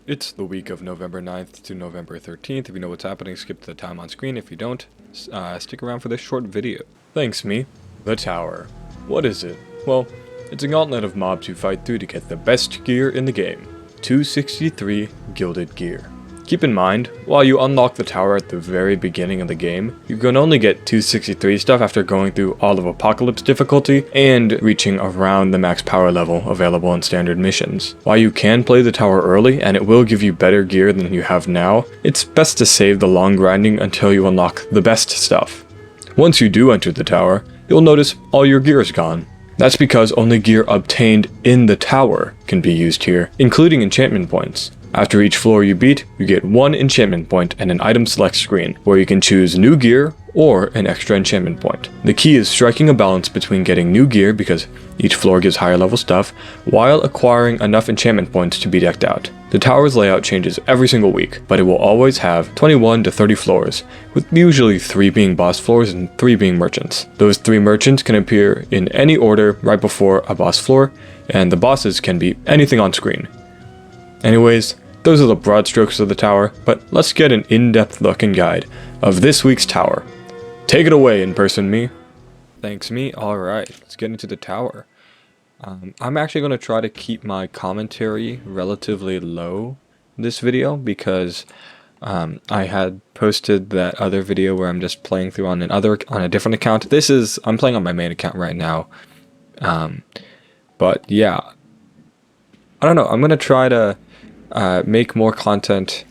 It's the week of November 9th to November 13th. If you know what's happening, skip to the time on screen. If you don't, stick around for this short video. Thanks me. The Tower. What is it? Well, it's a gauntlet of mobs you fight through to get the best gear in the game. 263 gilded gear. Keep in mind, while you unlock the tower at the very beginning of the game, you can only get 263 stuff after going through all of Apocalypse difficulty and reaching around the max power level available in standard missions. While you can play the tower early and it will give you better gear than you have now, it's best to save the long grinding until you unlock the best stuff. Once you do enter the tower, you'll notice all your gear is gone. That's because only gear obtained in the tower can be used here, including enchantment points. After each floor you beat, you get one enchantment point and an item select screen, where you can choose new gear or an extra enchantment point. The key is striking a balance between getting new gear, because each floor gives higher level stuff, while acquiring enough enchantment points to be decked out. The tower's layout changes every single week, but it will always have 21 to 30 floors, with usually 3 being boss floors and 3 being merchants. Those 3 merchants can appear in any order right before a boss floor, and the bosses can be anything on screen. Anyways, those are the broad strokes of the tower, but let's get an in-depth look and guide of this week's tower. Take it away, in-person me. Thanks me. Alright, let's get into the tower. I'm actually going to try to keep my commentary relatively low this video, because I had posted that other video where I'm just playing through on a different account. I'm playing on my main account right now. But yeah, I don't know, I'm going to try to make more content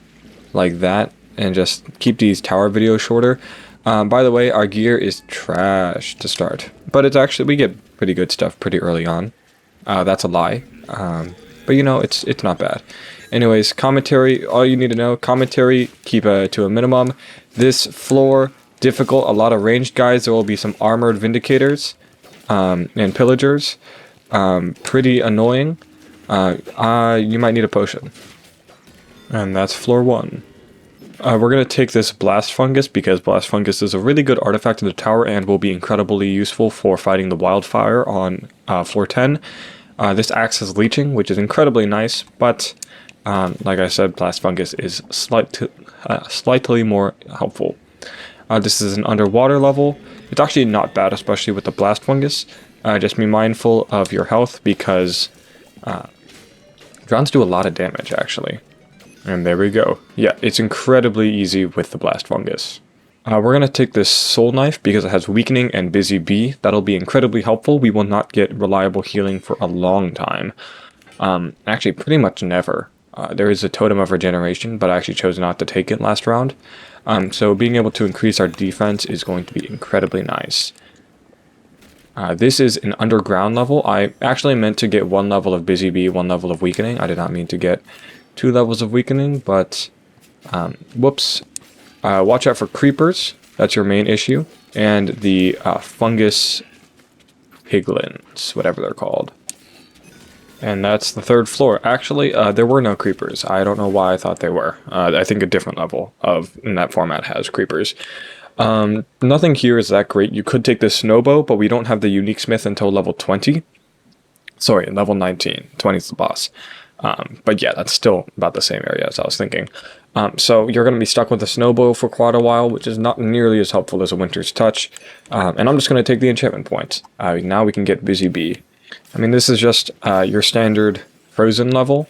like that and just keep these tower videos shorter. By the way, our gear is trash to start, but it's actually, we get pretty good stuff pretty early on. That's a lie, but you know, it's not bad. Anyways, commentary, all you need to know, commentary, keep to a minimum. This floor, difficult, a lot of ranged guys. There will be some armored vindicators and pillagers. Pretty annoying. You might need a potion. And that's floor 1. We're going to take this Blast Fungus, because Blast Fungus is a really good artifact in the tower and will be incredibly useful for fighting the wildfire on floor 10. This acts as leeching, which is incredibly nice, but like I said, Blast Fungus is slightly more helpful. This is an underwater level. It's actually not bad, especially with the Blast Fungus. Just be mindful of your health, because drones do a lot of damage, actually. And there we go. Yeah, it's incredibly easy with the Blast Fungus. We're going to take this Soul Knife because it has Weakening and Busy Bee. That'll be incredibly helpful. We will not get reliable healing for a long time. Actually, pretty much never. There is a Totem of Regeneration, but I actually chose not to take it last round. So being able to increase our defense is going to be incredibly nice. This is an underground level. I actually meant to get 1 level of Busy Bee, 1 level of Weakening. I did not mean to get 2 levels of Weakening, but whoops. Watch out for creepers. That's your main issue. And the fungus piglins, whatever they're called. And that's the 3rd floor. Actually, there were no creepers. I don't know why I thought they were. I think a different level in that format has creepers. Nothing here is that great. You could take this Snowbow, but we don't have the Unique Smith until level 20. Sorry, level 19. 20 is the boss. But yeah, that's still about the same area as I was thinking. So you're going to be stuck with a Snowbow for quite a while, which is not nearly as helpful as a Winter's Touch. And I'm just going to take the enchantment point. Now we can get Busy Bee. I mean, this is just your standard Frozen level.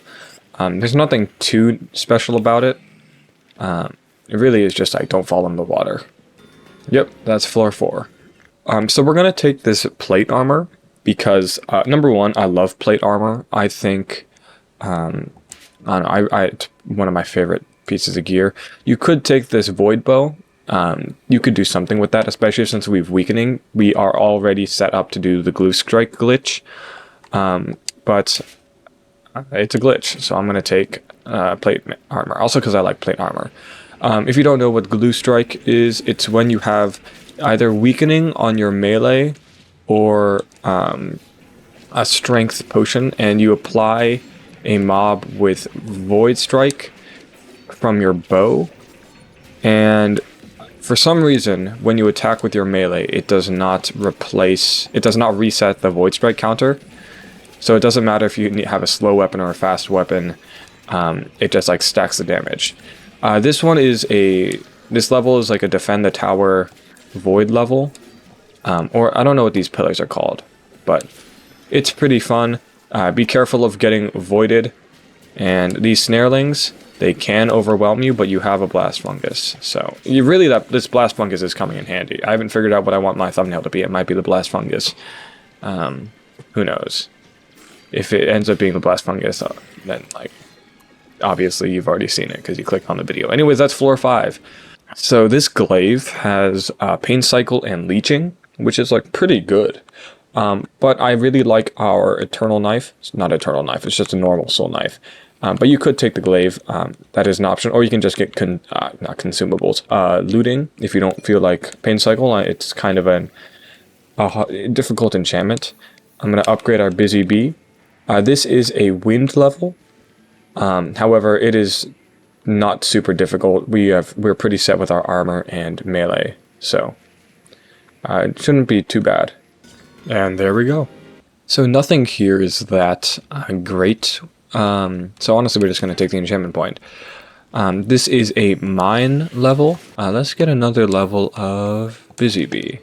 There's nothing too special about it. It really is just like, don't fall in the water. Yep, that's floor 4. So we're going to take this plate armor, because number 1, I love plate armor. I think I don't know, it's one of my favorite pieces of gear. You could take this Void Bow. You could do something with that, especially since we've Weakening. We are already set up to do the Glue Strike glitch. But it's a glitch, so I'm going to take plate armor. Also because I like plate armor. If you don't know what Glue Strike is, it's when you have either Weakening on your melee or a Strength potion, and you apply a mob with Void Strike from your bow, and for some reason when you attack with your melee, it does not reset the Void Strike counter. So it doesn't matter if you have a slow weapon or a fast weapon. it just like stacks the damage. This one is this level is like a defend the tower void level, or I don't know what these pillars are called, but it's pretty fun. Be careful of getting voided, and these snarelings, they can overwhelm you, but you have a blast fungus, so you really this blast fungus is coming in handy. I haven't figured out what I want my thumbnail to be. It might be the blast fungus. Who knows? If it ends up being the blast fungus, then like obviously you've already seen it because you clicked on the video. Anyways, that's floor 5. So this glaive has pain cycle and leeching, which is like pretty good. But I really like our eternal knife. It's not eternal knife, it's just a normal soul knife. But you could take the glaive, that is an option, or you can just get not consumables. Looting, if you don't feel like pain cycle, it's kind of a difficult enchantment. I'm going to upgrade our busy bee. This is a wind level. However, it is not super difficult. We're pretty set with our armor and melee, so it shouldn't be too bad. And there we go. So nothing here is that great. So honestly, we're just going to take the enchantment point. This is a mine level. Let's get another level of busy bee.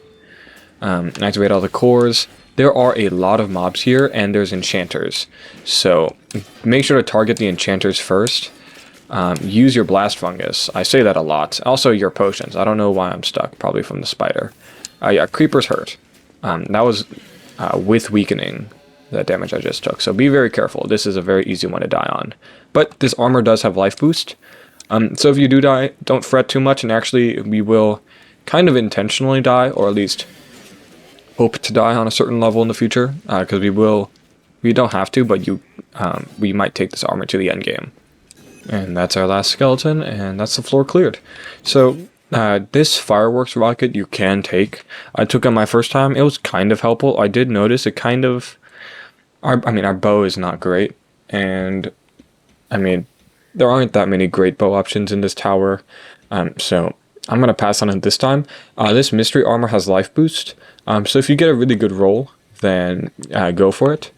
Activate all the cores. There are a lot of mobs here, and there's enchanters. So make sure to target the enchanters first. Use your blast fungus. I say that a lot. Also your potions. I don't know why I'm stuck. Probably from the spider. Yeah, creepers hurt. That was with weakening, that damage I just took. So be very careful. This is a very easy one to die on. But this armor does have life boost. So if you do die, don't fret too much. And actually, we will kind of intentionally die, or at least hope to die on a certain level in the future, because we don't have to, but we might take this armor to the end game. And that's our last skeleton, and that's the floor cleared. So this fireworks rocket you can take. I took it my first time. It was kind of helpful. I did notice it kind of, our bow is not great, and I mean there aren't that many great bow options in this tower, so I'm going to pass on it this time. This mystery armor has life boost, so if you get a really good roll, then go for it.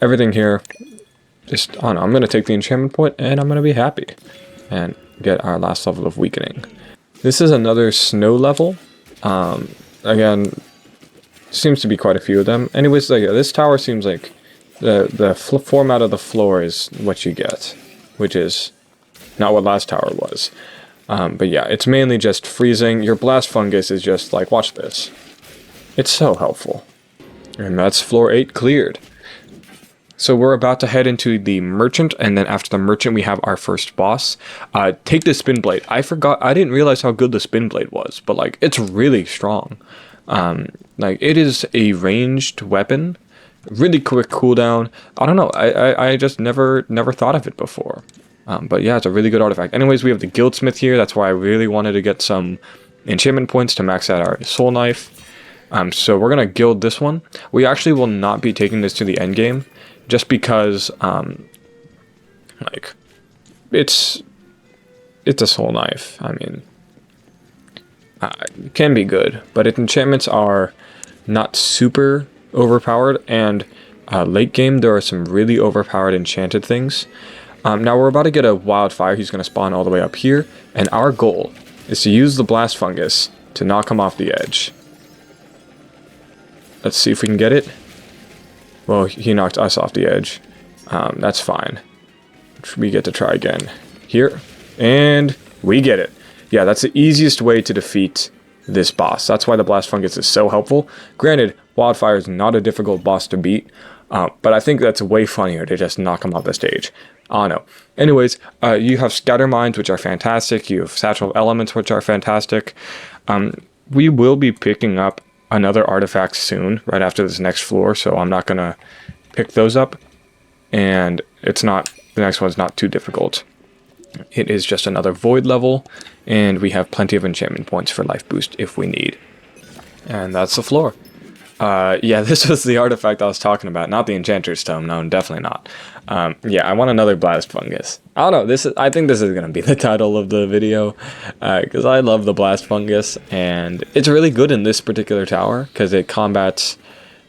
Everything here, just, I don't know, I'm going to take the enchantment point, and I'm going to be happy, and get our last level of weakening. This is another snow level. Again, seems to be quite a few of them. Anyways, like, this tower seems like the format of the floor is what you get, which is not what last tower was. But yeah, it's mainly just freezing. Your blast fungus is just like, watch this. It's so helpful. And that's floor 8 cleared. So we're about to head into the merchant, and then after the merchant we have our first boss. Take the spin blade. I didn't realize how good the spin blade was, but like, it's really strong. Like, it is a ranged weapon, really quick cooldown. I don't know, I just never thought of it before. But yeah, it's a really good artifact. Anyways, we have the guildsmith here. That's why I really wanted to get some enchantment points to max out our soul knife. So we're gonna guild this one. We actually will not be taking this to the end game, just because like, it's a soul knife. I mean, it can be good, but its enchantments are not super overpowered, and late game there are some really overpowered enchanted things. Now we're about to get a wildfire. He's going to spawn all the way up here, and our goal is to use the blast fungus to knock him off the edge. Let's see if we can get it. Well, he knocked us off the edge. That's fine. We get to try again. Here, and we get it. Yeah, that's the easiest way to defeat this boss. That's why the blast fungus is so helpful. Granted, wildfire is not a difficult boss to beat, but I think that's way funnier to just knock him off the stage. I don't know. Anyways, you have scatter mines, which are fantastic. You have satchel elements, which are fantastic. We will be picking up another artifact soon, right after this next floor, so I'm not gonna pick those up. And the next one's not too difficult. It is just another void level, and we have plenty of enchantment points for life boost if we need. And that's the floor. Yeah, this was the artifact I was talking about, not the Enchanter's Tome. No, definitely not. Yeah, I want another blast fungus. I don't know. I think this is gonna be the title of the video, because I love the blast fungus, and it's really good in this particular tower because it combats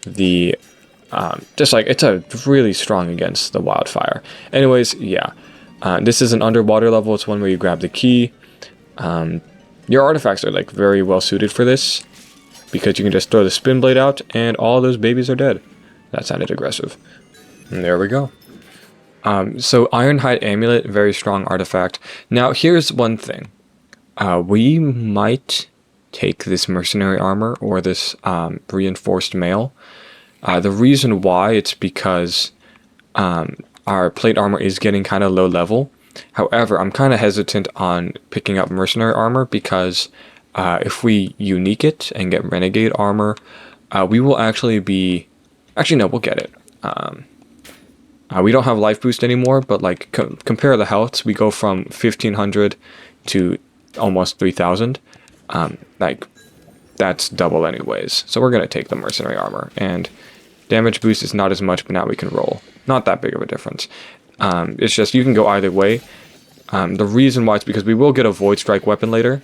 the Just like, it's a really strong against the wildfire. Anyways, yeah. This is an underwater level. It's one where you grab the key. Your artifacts are like very well suited for this, because you can just throw the spin blade out and all those babies are dead. That sounded aggressive. And there we go. So Ironhide Amulet, very strong artifact. Now here's one thing. We might take this mercenary armor or this reinforced mail. The reason why, it's because our plate armor is getting kind of low level. However, I'm kind of hesitant on picking up mercenary armor because if we unique it and get renegade armor, we will actually be... Actually, no, we'll get it. We don't have life boost anymore, but like compare the healths, we go from 1500 to almost 3000. Like, that's double anyways. So we're going to take the mercenary armor, and damage boost is not as much, but now we can roll. Not that big of a difference. It's just you can go either way. The reason why is because we will get a Void Strike weapon later.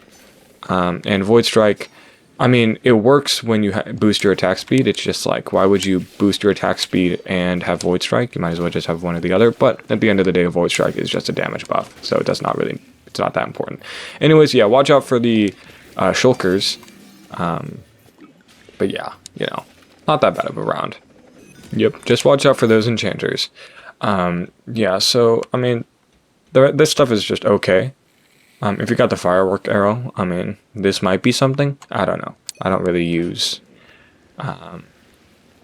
And Void Strike, I mean, it works when you boost your attack speed. It's just like, why would you boost your attack speed and have Void Strike? You might as well just have one or the other. But at the end of the day, a Void Strike is just a damage buff. So it does not really, it's not that important. Anyways, yeah, watch out for the shulkers. But yeah, you know, not that bad of a round. Yep, just watch out for those enchanters. Yeah, so, I mean, this stuff is just okay. If you got the firework arrow, I mean, this might be something. I don't know. I don't really use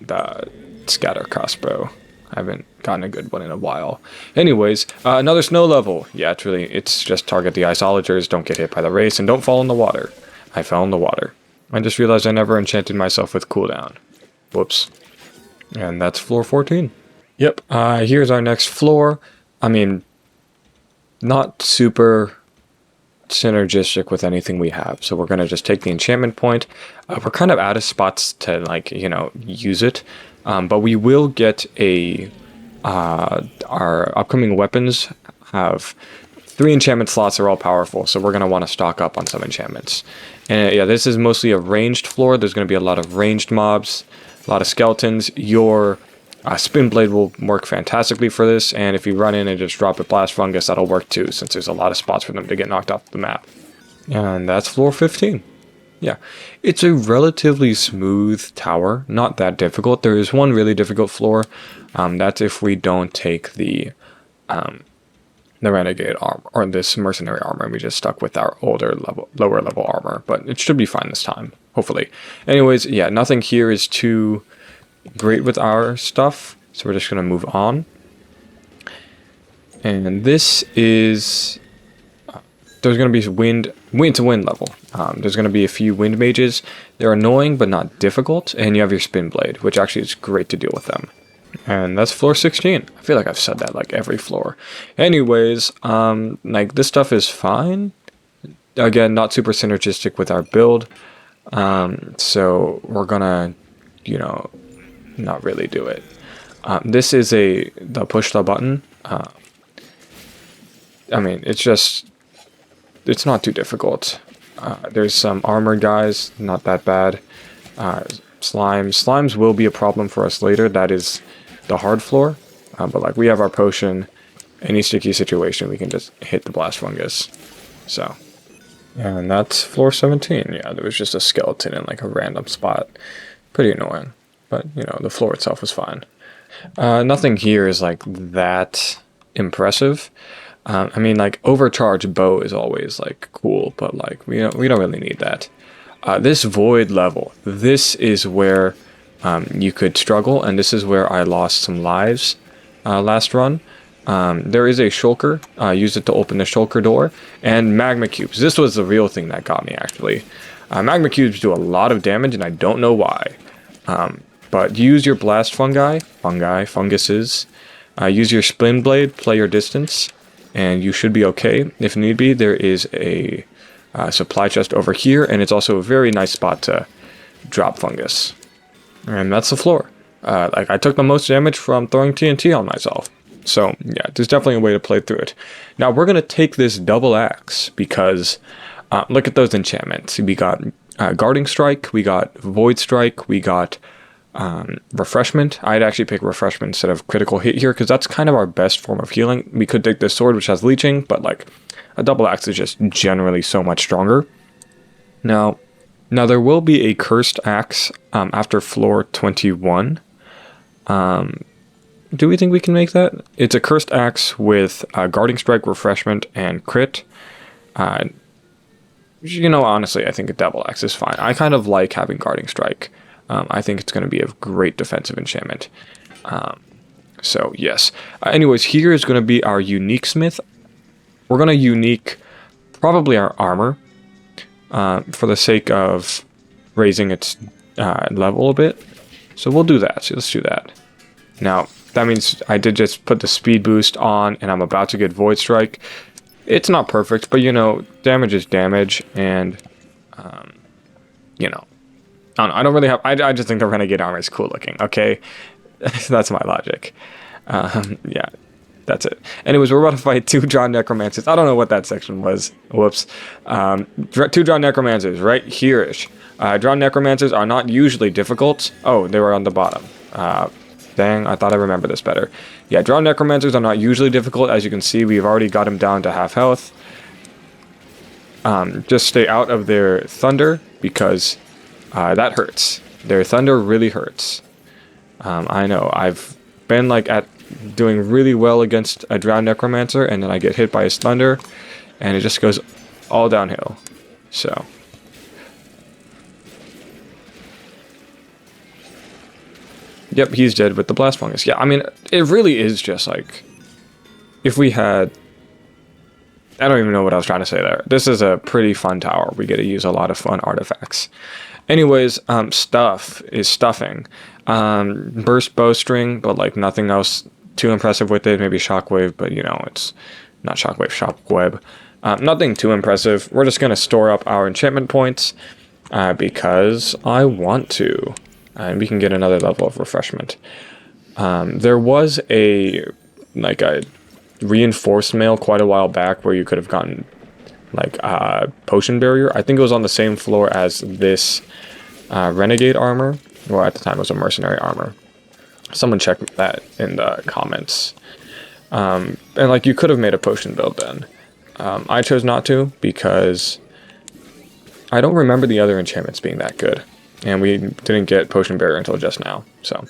the scatter crossbow. I haven't gotten a good one in a while. Anyways, another snow level. Yeah, it's just target the isologers, don't get hit by the race, and don't fall in the water. I fell in the water. I just realized I never enchanted myself with cooldown. Whoops. And that's floor 14. Yep, here's our next floor. I mean, not super synergistic with anything we have, so we're going to just take the enchantment point. We're kind of out of spots to, like, you know, use it, but we will get our upcoming weapons have 3 enchantment slots. Are all powerful, so we're going to want to stock up on some enchantments. And yeah, this is mostly a ranged floor. There's going to be a lot of ranged mobs, a lot of skeletons. Your spin blade will work fantastically for this, and if you run in and just drop a blast fungus, that'll work too, since there's a lot of spots for them to get knocked off the map. And that's floor 15. Yeah, it's a relatively smooth tower, not that difficult. There is one really difficult floor. That's if we don't take the renegade armor or this mercenary armor, and we just stuck with our lower level armor. But it should be fine this time, hopefully. Anyways, yeah, nothing here is too great with our stuff, so we're just gonna move on. And this is there's gonna be wind to wind level. There's gonna be a few wind mages. They're annoying but not difficult, and you have your spin blade, which actually is great to deal with them. And that's floor 16. I feel like I've said that like every floor. Anyways, like, this stuff is fine. Again, not super synergistic with our build. So we're gonna, you know, not really do it. This is the push the button. I mean, it's not too difficult. There's some armored guys, not that bad. Slimes will be a problem for us later. That is the hard floor. But like, we have our potion. Any sticky situation, we can just hit the blast fungus. So, and that's floor 17. Yeah, there was just a skeleton in like a random spot. Pretty annoying. But, you know, the floor itself was fine. Nothing here is, like, that impressive. I mean, like, overcharge bow is always, like, cool, but, like, we don't really need that. This void level, this is where you could struggle, and this is where I lost some lives last run. There is a shulker. Use it to open the shulker door. And magma cubes. This was the real thing that got me, actually. Magma cubes do a lot of damage, and I don't know why. But use your blast funguses. Use your spin blade, play your distance, and you should be okay. If need be, there is a supply chest over here, and it's also a very nice spot to drop fungus. And that's the floor. Like, I took the most damage from throwing TNT on myself. So, yeah, there's definitely a way to play through it. Now, we're going to take this double axe, because look at those enchantments. We got Guarding Strike, we got Void Strike, we got refreshment. I'd actually pick refreshment instead of critical hit here because that's kind of our best form of healing. We could take this sword, which has leeching, but like a double axe is just generally so much stronger. Now there will be a cursed axe after floor 21. Do we think we can make that? It's a cursed axe with guarding strike, refreshment, and crit. You know, honestly, I think a double axe is fine. I kind of like having guarding strike. I think it's going to be a great defensive enchantment. So yes. Anyways, here is going to be our unique smith. We're going to unique probably our armor for the sake of raising its level a bit. So we'll do that. So let's do that. Now, that means I did just put the speed boost on, and I'm about to get Void Strike. It's not perfect, but, you know, damage is damage, and, you know, I don't really have... I just think the Renegade armor is cool looking, okay? That's my logic. Yeah, that's it. Anyways, we're about to fight 2 Drawn Necromancers. I don't know what that section was. Whoops. 2 Drawn Necromancers, right here-ish. Drawn Necromancers are not usually difficult. Oh, they were on the bottom. Dang, I thought I remembered this better. Yeah, Drawn Necromancers are not usually difficult. As you can see, we've already got him down to half health. Just stay out of their thunder, because that hurts. Their thunder really hurts. I know, I've been like doing really well against a Drowned Necromancer, and then I get hit by his thunder, and it just goes all downhill. So... Yep, he's dead with the Blast Fungus. Yeah, I mean, it really is just like... If we had... I don't even know what I was trying to say there. This is a pretty fun tower. We get to use a lot of fun artifacts. Anyways, stuff is stuffing. Burst Bowstring, but like nothing else too impressive with it. Maybe Shockwave, but you know, it's not Shockwave, Shockweb. Nothing too impressive. We're just going to store up our enchantment points because I want to. And we can get another level of refreshment. There was a reinforced mail quite a while back where you could have gotten like potion barrier. I think it was on the same floor as this renegade armor. Well, at the time it was a mercenary armor. Someone check that in the comments. And like you could have made a potion build then. I chose not to because I don't remember the other enchantments being that good. And we didn't get Potion Barrier until just now, so...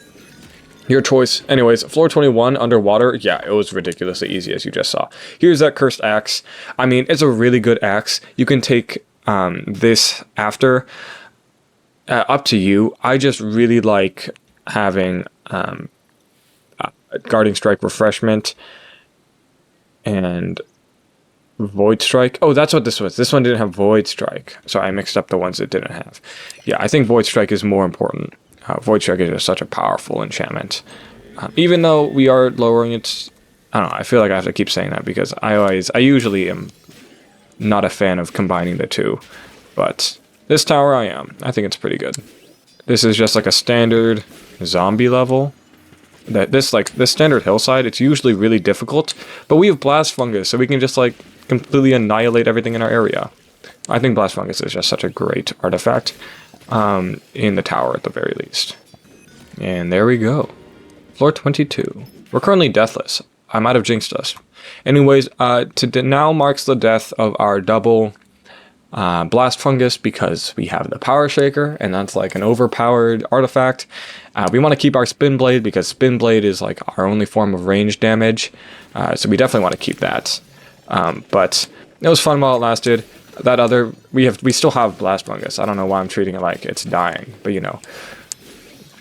Your choice. Anyways, floor 21, underwater, yeah, it was ridiculously easy, as you just saw. Here's that Cursed Axe. I mean, it's a really good axe. You can take this after. Up to you. I just really like having Guarding Strike, Refreshment, and... Void Strike. Oh, that's what this was. This one didn't have Void Strike. So I mixed up the ones it didn't have. Yeah, I think Void Strike is more important. Void Strike is just such a powerful enchantment. Even though we are lowering its... I don't know, I feel like I have to keep saying that because I usually am not a fan of combining the two. But this tower I am. I think it's pretty good. This is just like a standard zombie level. This standard hillside, it's usually really difficult. But we have Blast Fungus, so we can just like... completely annihilate everything in our area. I think Blast Fungus is just such a great artifact in the tower at the very least. And there we go. Floor 22. We're currently deathless. I might have jinxed us. Anyways, now marks the death of our double Blast Fungus because we have the Power Shaker, and that's like an overpowered artifact. We want to keep our Spin Blade because Spin Blade is like our only form of range damage. So we definitely want to keep that. But it was fun while it lasted. That other, we still have Blast Fungus. I don't know why I'm treating it like it's dying, but you know,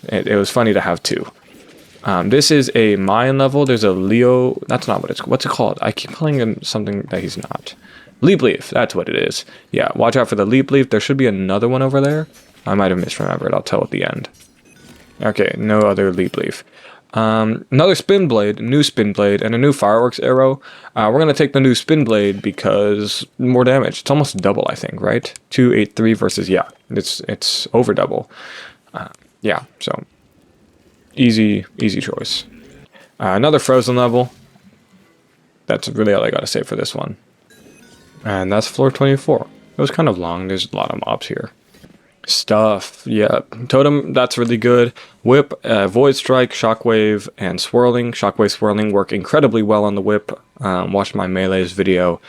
it was funny to have 2. This is a Mayan level. There's a Leo. That's not what what's it called? I keep calling him something that he's not. Leap Leaf. That's what it is. Yeah, watch out for the Leap Leaf. There should be another one over there. I might have misremembered. I'll tell at the end. Okay, no other Leap Leaf. Another Spin Blade, new Spin Blade, and a new Fireworks Arrow. We're going to take the new Spin Blade because more damage. It's almost double, I think, right? 283 versus, yeah, it's over double. Yeah, so easy choice. Another Frozen level. That's really all I got to say for this one. And that's floor 24. It was kind of long. There's a lot of mobs here. Stuff, yeah. Totem, that's really good. Whip, Void Strike, Shockwave, and Swirling. Shockwave, Swirling work incredibly well on the whip. Watched my Melee's video.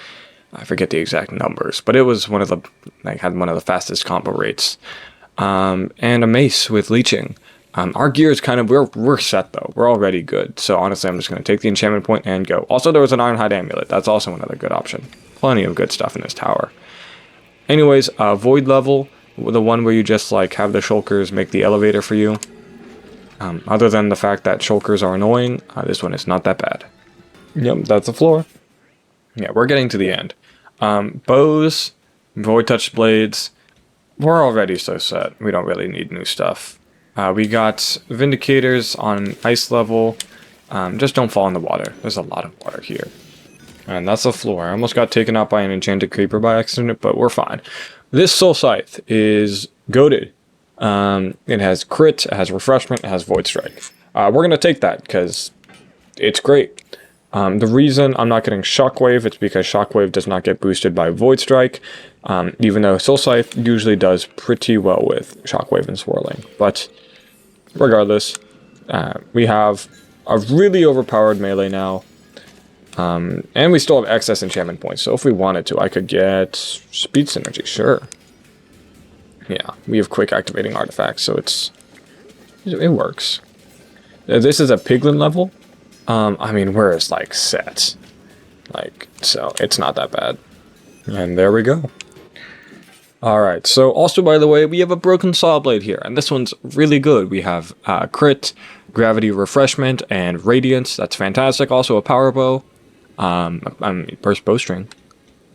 I forget the exact numbers, but it was one of the, like, had one of the fastest combo rates. And a Mace with Leeching. Our gear is kind of, we're set though. We're already good. So honestly, I'm just going to take the enchantment point and go. Also, there was an Ironhide Amulet. That's also another good option. Plenty of good stuff in this tower. Anyways, Void level, the one where you just like have the shulkers make the elevator for you. Other than the fact that shulkers are annoying, this one is not that bad. Yep, that's the floor. Yeah, we're getting to the end. Bows, Void Touch Blades, we're already so set. We don't really need new stuff. We got Vindicators on ice level. Just don't fall in the water. There's a lot of water here. And that's the floor. I almost got taken out by an enchanted creeper by accident, but we're fine. This Soul Scythe is goated. It has crit, it has refreshment, it has void strike. We're going to take that because it's great. The reason I'm not getting Shockwave, it's because Shockwave does not get boosted by Void Strike, even though Soul Scythe usually does pretty well with Shockwave and Swirling. But regardless, we have a really overpowered melee now, and we still have excess enchantment points, so if we wanted to, I could get Speed Synergy, sure. Yeah, we have quick activating artifacts, so it works. This is a Piglin level. I mean, we're like set. Like, so it's not that bad. And there we go. Alright, so also, by the way, we have a Broken Saw Blade here, and this one's really good. We have crit, gravity refreshment, and radiance. That's fantastic. Also a power bow. Burst bowstring.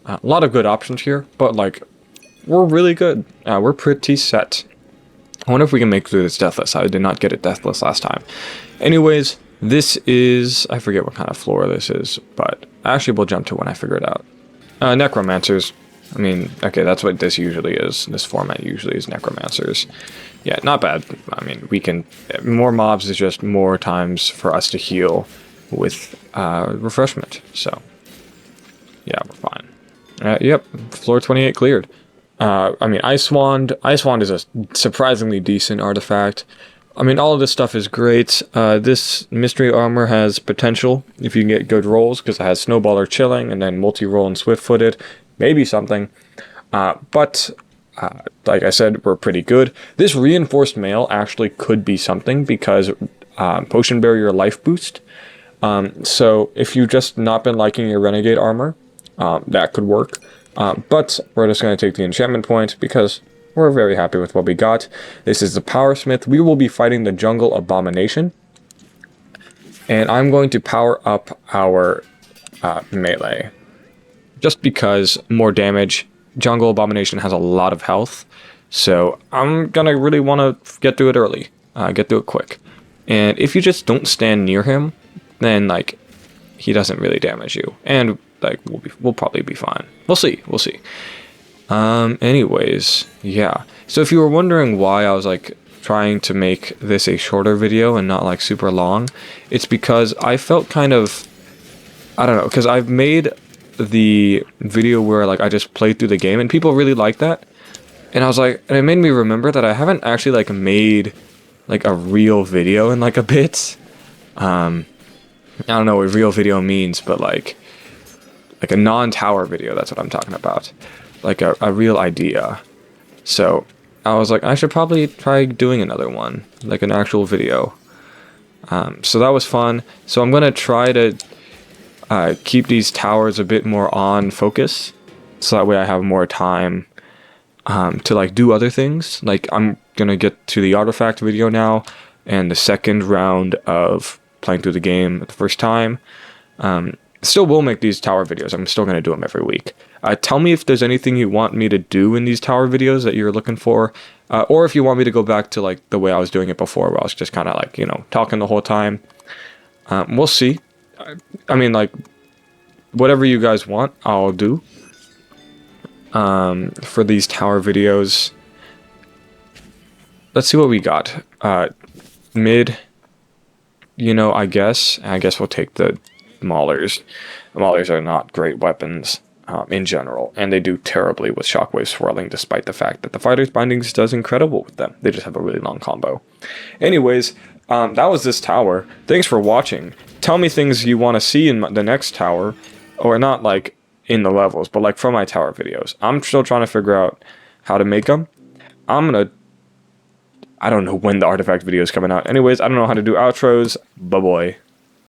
A lot of good options here, but like, we're really good. We're pretty set. I wonder if we can make through this deathless. I did not get it deathless last time. Anyways, this is, I forget what kind of floor this is, but actually we'll jump to when I figure it out. Necromancers. I mean, okay, that's what this usually is. This format usually is Necromancers. Yeah, not bad. I mean, we can, more mobs is just more times for us to heal with refreshment. So, yeah, we're fine. Yep, floor 28 cleared. I mean, Ice Wand. Ice Wand is a surprisingly decent artifact. I mean, all of this stuff is great. This mystery armor has potential if you can get good rolls, because it has Snowballer Chilling and then multi-roll and Swift-footed. Maybe something. But like I said, we're pretty good. This Reinforced Mail actually could be something, because Potion Barrier Life Boost. So if you've just not been liking your Renegade armor, that could work. But we're just going to take the enchantment point, because we're very happy with what we got. This is the Powersmith. We will be fighting the Jungle Abomination. And I'm going to power up our melee. Just because more damage. Jungle Abomination has a lot of health. So I'm going to really want to get through it early. Get through it quick. And if you just don't stand near him, then like he doesn't really damage you. And like we'll probably be fine. We'll see. Anyways, yeah. So if you were wondering why I was like trying to make this a shorter video and not like super long, it's because I felt kind of, I don't know, because I've made the video where like I just played through the game and people really like that, and I was like, and it made me remember that I haven't actually like made like a real video in like a bit. I don't know what real video means, but like a non-tower video, that's what I'm talking about. Like a real idea. So I was like, I should probably try doing another one, like an actual video. So that was fun. So I'm gonna try to keep these towers a bit more on focus, so that way I have more time to like do other things. Like I'm gonna get to the artifact video now, and the second round of playing through the game the first time. Still will make these tower videos. I'm still going to do them every week. Tell me if there's anything you want me to do in these tower videos that you're looking for, or if you want me to go back to like the way I was doing it before, where I was just kind of like, you know, talking the whole time. We'll see. I mean, like, whatever you guys want, I'll do for these tower videos. Let's see what we got. Mid, you know, I guess we'll take the Maulers. The Maulers are not great weapons. in general, and they do terribly with Shockwave Swirling, despite the fact that the Fighter's Bindings does incredible with them. They just have a really long combo. Anyways, that was this tower. Thanks for watching. Tell me things you want to see in the next tower, or not like in the levels, but like from my tower videos. I'm still trying to figure out how to make them. I don't know when the artifact video is coming out. Anyways, I don't know how to do outros. Bye-bye.